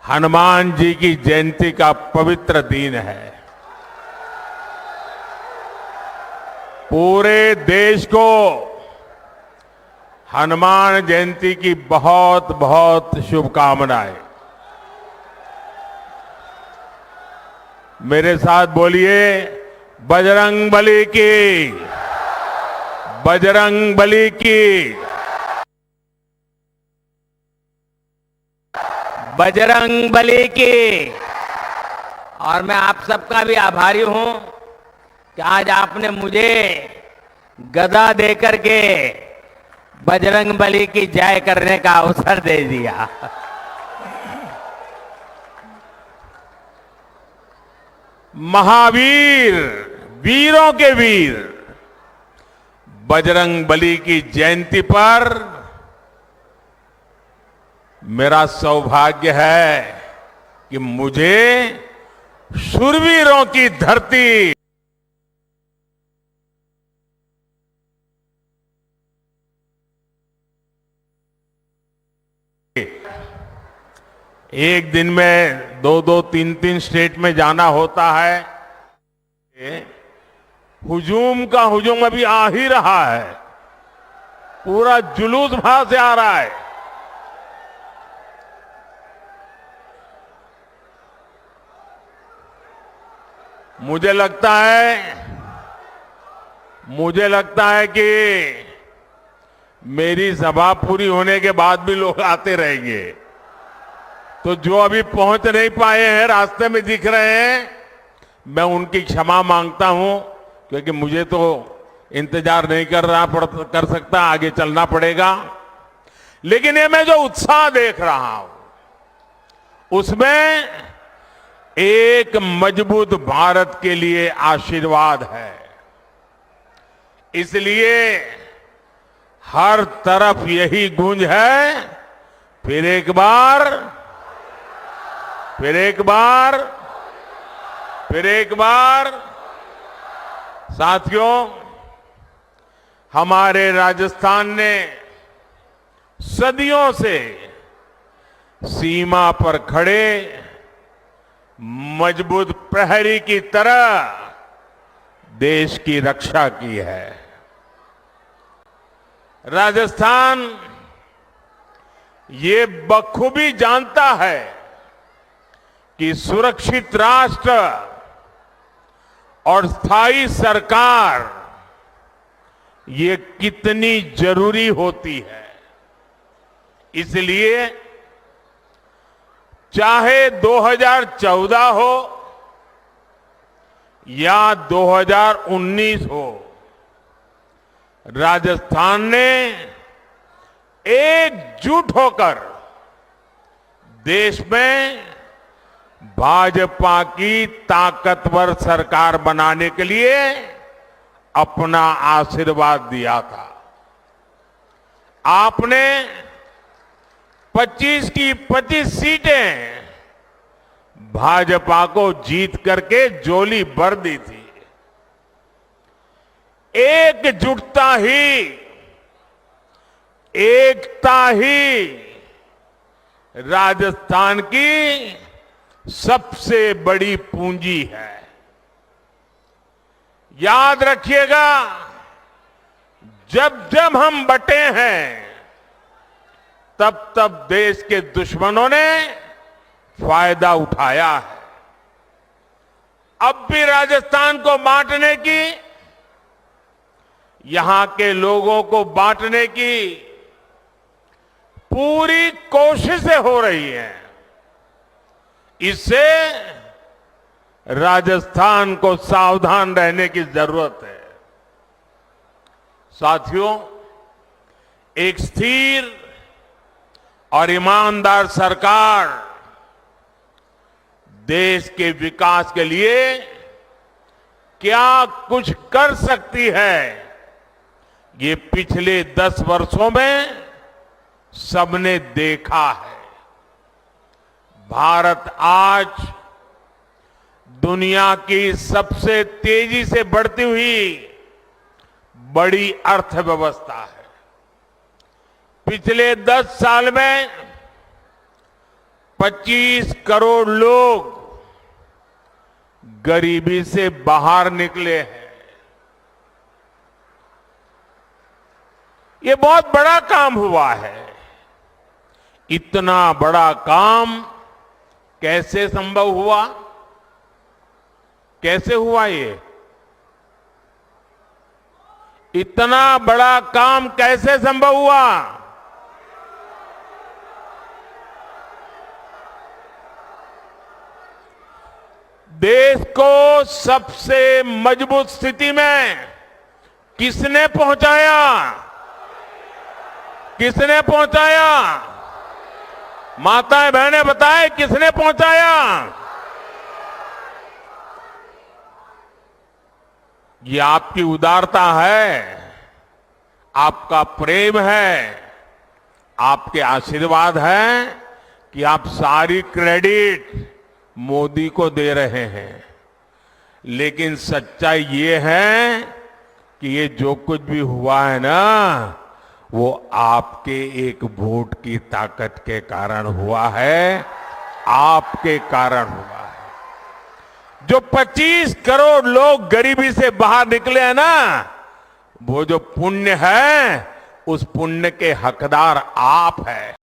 हनुमान जी की जयंती का पवित्र दिन है। पूरे देश को हनुमान जयंती की बहुत बहुत शुभकामनाएं। मेरे साथ बोलिए, बजरंग बली की, बजरंग बली की, बजरंग बली की। और मैं आप सबका भी आभारी हूं कि आज आपने मुझे गदा देकर के बजरंग बली की जय करने का अवसर दे दिया। महावीर, वीरों के वीर बजरंग बली की जयंती पर मेरा सौभाग्य है कि मुझे शूरवीरों की धरती एक दिन में 2-2, 3-3 स्टेट में जाना होता है। हुजूम का हुजूम अभी आ ही रहा है, पूरा जुलूस वहां से आ रहा है। मुझे लगता है कि मेरी सभा पूरी होने के बाद भी लोग आते रहेंगे। तो जो अभी पहुंच नहीं पाए हैं, रास्ते में दिख रहे हैं, मैं उनकी क्षमा मांगता हूं, क्योंकि मुझे तो इंतजार नहीं कर सकता, आगे चलना पड़ेगा। लेकिन ये मैं जो उत्साह देख रहा हूं, उसमें एक मजबूत भारत के लिए आशीर्वाद है। इसलिए हर तरफ यही गूंज है, फिर एक बार, फिर एक बार, फिर एक बार। साथियों, हमारे राजस्थान ने सदियों से सीमा पर खड़े मजबूत प्रहरी की तरह देश की रक्षा की है। राजस्थान ये बखूबी जानता है कि सुरक्षित राष्ट्र और स्थायी सरकार ये कितनी जरूरी होती है। इसलिए चाहे 2014 हो या 2019 हो, राजस्थान ने एकजुट होकर देश में भाजपा की ताकतवर सरकार बनाने के लिए अपना आशीर्वाद दिया था। आपने 25 की 25 सीटें भाजपा को जीत करके झोली भर दी थी। एकजुटता ही, एकता ही राजस्थान की सबसे बड़ी पूंजी है। याद रखिएगा, जब जब हम बटे हैं, तब तब देश के दुश्मनों ने फायदा उठाया है। अब भी राजस्थान को बांटने की, यहां के लोगों को बांटने की पूरी कोशिशें हो रही हैं। इससे राजस्थान को सावधान रहने की जरूरत है। साथियों, एक स्थिर और ईमानदार सरकार देश के विकास के लिए क्या कुछ कर सकती है, ये पिछले 10 वर्षों में सबने देखा है। भारत आज दुनिया की सबसे तेजी से बढ़ती हुई बड़ी अर्थव्यवस्था है। पिछले 10 साल में 25 करोड़ लोग गरीबी से बाहर निकले हैं। ये बहुत बड़ा काम हुआ है। इतना बड़ा काम कैसे संभव हुआ? कैसे हुआ ये? इतना बड़ा काम कैसे संभव हुआ? देश को सबसे मजबूत स्थिति में किसने पहुंचाया? किसने पहुंचाया? माताएं बहनें बताएं, किसने पहुंचाया? ये आपकी उदारता है, आपका प्रेम है, आपके आशीर्वाद है कि आप सारी क्रेडिट मोदी को दे रहे हैं। लेकिन सच्चाई ये है कि ये जो कुछ भी हुआ है ना, वो आपके एक वोट की ताकत के कारण हुआ है, आपके कारण हुआ है। जो 25 करोड़ लोग गरीबी से बाहर निकले हैं ना, वो जो पुण्य है, उस पुण्य के हकदार आप हैं।